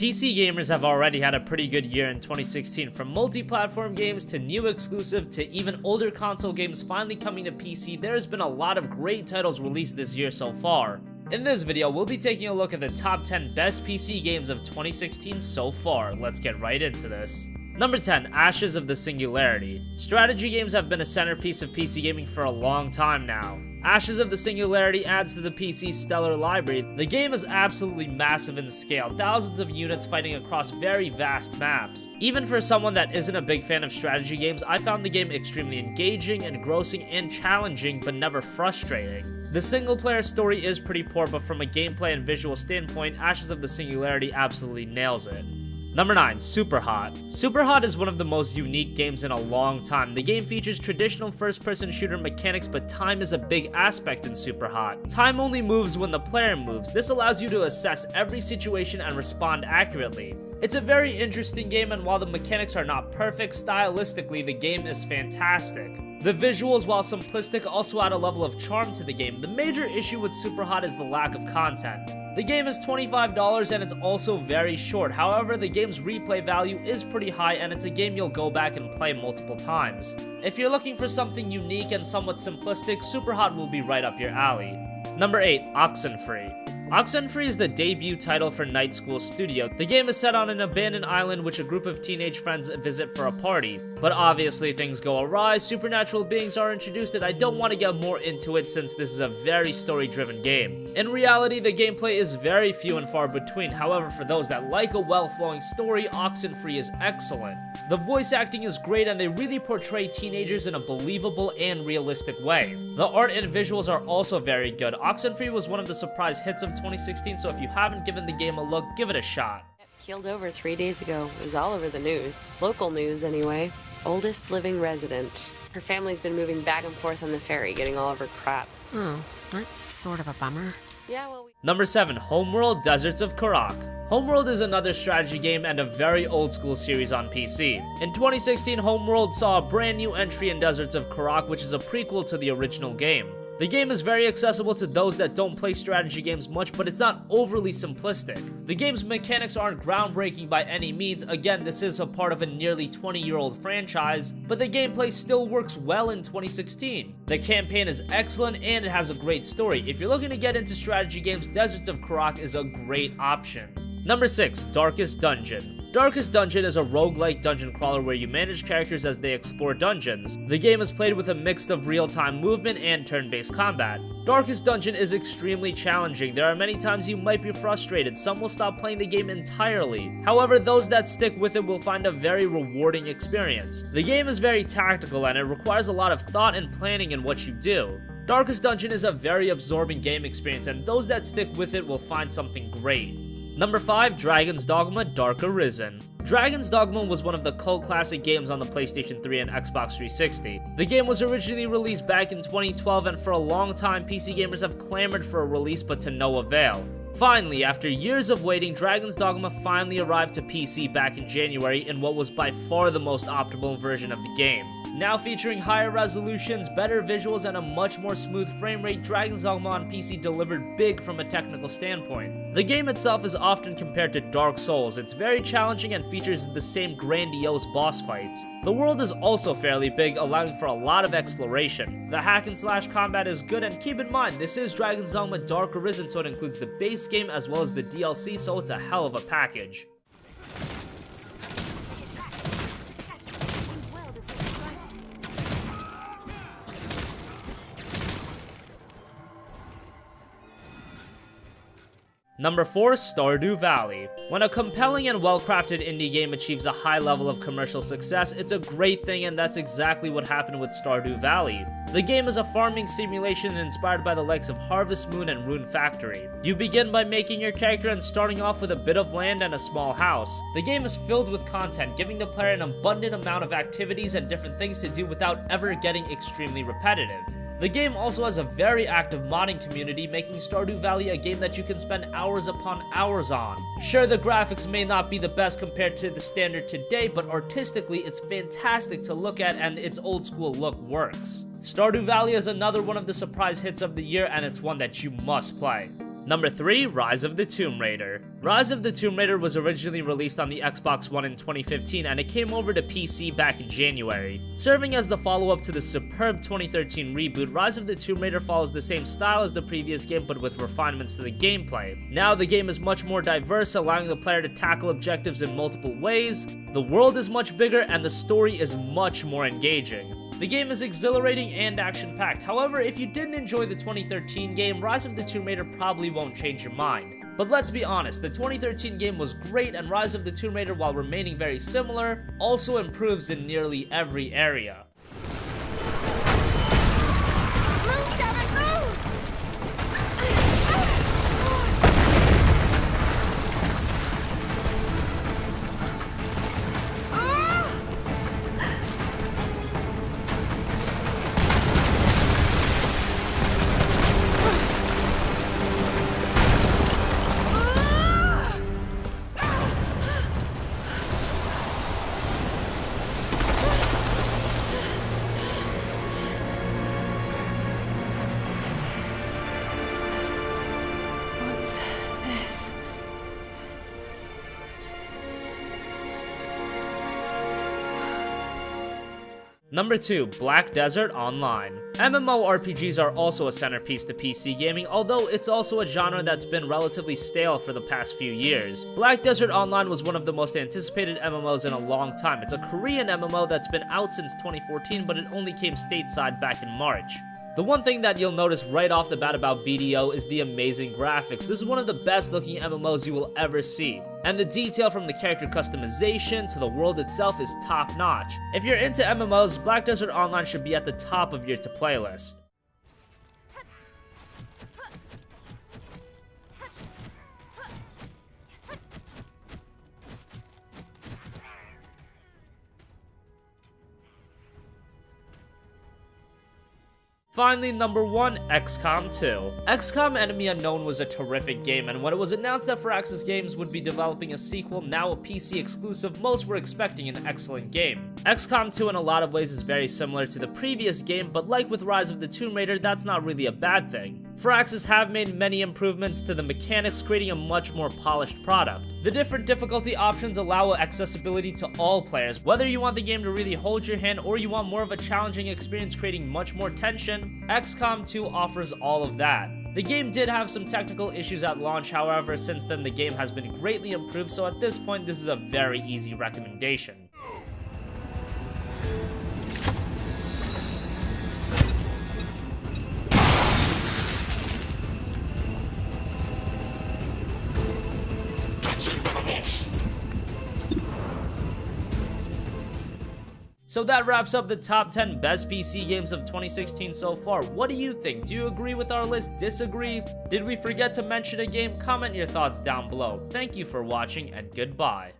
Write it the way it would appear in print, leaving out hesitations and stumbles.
PC gamers have already had a pretty good year in 2016, from multi-platform games to new exclusive to even older console games finally coming to PC. There's been a lot of great titles released this year so far. In this video, we'll be taking a look at the top 10 best PC games of 2016 so far. Let's get right into this. Number 10, Ashes of the Singularity. Strategy games have been a centerpiece of PC gaming for a long time now. Ashes of the Singularity adds to the PC's stellar library. The game is absolutely massive in scale, thousands of units fighting across very vast maps. Even for someone that isn't a big fan of strategy games, I found the game extremely engaging, engrossing, and challenging, but never frustrating. The single-player story is pretty poor, but from a gameplay and visual standpoint, Ashes of the Singularity absolutely nails it. Number 9, Superhot. Superhot is one of the most unique games in a long time. The game features traditional first-person shooter mechanics, but time is a big aspect in Superhot. Time only moves when the player moves. This allows you to assess every situation and respond accurately. It's a very interesting game, and while the mechanics are not perfect, stylistically the game is fantastic. The visuals, while simplistic, also add a level of charm to the game. The major issue with Superhot is the lack of content. The game is $25 and it's also very short. However, the game's replay value is pretty high and it's a game you'll go back and play multiple times. If you're looking for something unique and somewhat simplistic, Superhot will be right up your alley. Number 8, Oxenfree. Oxenfree is the debut title for Night School Studio. The game is set on an abandoned island which a group of teenage friends visit for a party. But obviously things go awry, supernatural beings are introduced, and I don't want to get more into it since this is a very story-driven game. In reality, the gameplay is very few and far between. However, for those that like a well-flowing story, Oxenfree is excellent. The voice acting is great and they really portray teenagers in a believable and realistic way. The art and visuals are also very good. Oxenfree was one of the surprise hits of 2016, so if you haven't given the game a look, give it a shot. Killed over 3 days ago. It was all over the news. Local news, anyway. Oldest living resident. Her family's been moving back and forth on the ferry, getting all of her crap. Oh, that's sort of a bummer. Yeah, well, Number 7, Homeworld Deserts of Karak. Homeworld is another strategy game and a very old school series on PC. In 2016, Homeworld saw a brand new entry in Deserts of Karak, which is a prequel to the original game. The game is very accessible to those that don't play strategy games much, but it's not overly simplistic. The game's mechanics aren't groundbreaking by any means. Again, this is a part of a nearly 20-year-old franchise, but the gameplay still works well in 2016. The campaign is excellent and it has a great story. If you're looking to get into strategy games, Deserts of Karak is a great option. Number 6, Darkest Dungeon. Darkest Dungeon is a roguelike dungeon crawler where you manage characters as they explore dungeons. The game is played with a mix of real-time movement and turn-based combat. Darkest Dungeon is extremely challenging. There are many times you might be frustrated. Some will stop playing the game entirely. However, those that stick with it will find a very rewarding experience. The game is very tactical and it requires a lot of thought and planning in what you do. Darkest Dungeon is a very absorbing game experience, and those that stick with it will find something great. Number 5, Dragon's Dogma Dark Arisen. Dragon's Dogma was one of the cult classic games on the PlayStation 3 and Xbox 360. The game was originally released back in 2012, and for a long time, PC gamers have clamored for a release, but to no avail. Finally, after years of waiting, Dragon's Dogma finally arrived to PC back in January in what was by far the most optimal version of the game. Now featuring higher resolutions, better visuals, and a much more smooth frame rate, Dragon's Dogma on PC delivered big from a technical standpoint. The game itself is often compared to Dark Souls. It's very challenging and features the same grandiose boss fights. The world is also fairly big, allowing for a lot of exploration. The hack and slash combat is good, and keep in mind, this is Dragon's Dogma Dark Arisen, so it includes the base game as well as the DLC, so it's a hell of a package. Number 4, Stardew Valley. When a compelling and well-crafted indie game achieves a high level of commercial success, it's a great thing, and that's exactly what happened with Stardew Valley. The game is a farming simulation inspired by the likes of Harvest Moon and Rune Factory. You begin by making your character and starting off with a bit of land and a small house. The game is filled with content, giving the player an abundant amount of activities and different things to do without ever getting extremely repetitive. The game also has a very active modding community, making Stardew Valley a game that you can spend hours upon hours on. Sure, the graphics may not be the best compared to the standard today, but artistically it's fantastic to look at and its old school look works. Stardew Valley is another one of the surprise hits of the year, and it's one that you must play. Number 3, Rise of the Tomb Raider. Rise of the Tomb Raider was originally released on the Xbox One in 2015 and it came over to PC back in January. Serving as the follow-up to the superb 2013 reboot, Rise of the Tomb Raider follows the same style as the previous game but with refinements to the gameplay. Now the game is much more diverse, allowing the player to tackle objectives in multiple ways, the world is much bigger, and the story is much more engaging. The game is exhilarating and action-packed. However, if you didn't enjoy the 2013 game, Rise of the Tomb Raider probably won't change your mind. But let's be honest, the 2013 game was great, and Rise of the Tomb Raider, while remaining very similar, also improves in nearly every area. Number 2, Black Desert Online. MMORPGs are also a centerpiece to PC gaming, although it's also a genre that's been relatively stale for the past few years. Black Desert Online was one of the most anticipated MMOs in a long time. It's a Korean MMO that's been out since 2014, but it only came stateside back in March. The one thing that you'll notice right off the bat about BDO is the amazing graphics. This is one of the best looking MMOs you will ever see. And the detail from the character customization to the world itself is top notch. If you're into MMOs, Black Desert Online should be at the top of your to-play list. Finally, number 1, XCOM 2. XCOM Enemy Unknown was a terrific game, and when it was announced that Firaxis Games would be developing a sequel, now a PC exclusive, most were expecting an excellent game. XCOM 2 in a lot of ways is very similar to the previous game, but like with Rise of the Tomb Raider, that's not really a bad thing. Firaxis have made many improvements to the mechanics, creating a much more polished product. The different difficulty options allow accessibility to all players, whether you want the game to really hold your hand or you want more of a challenging experience creating much more tension, XCOM 2 offers all of that. The game did have some technical issues at launch, however, since then the game has been greatly improved, so at this point this is a very easy recommendation. So that wraps up the top 10 best PC games of 2016 so far. What do you think? Do you agree with our list? Disagree? Did we forget to mention a game? Comment your thoughts down below. Thank you for watching and goodbye.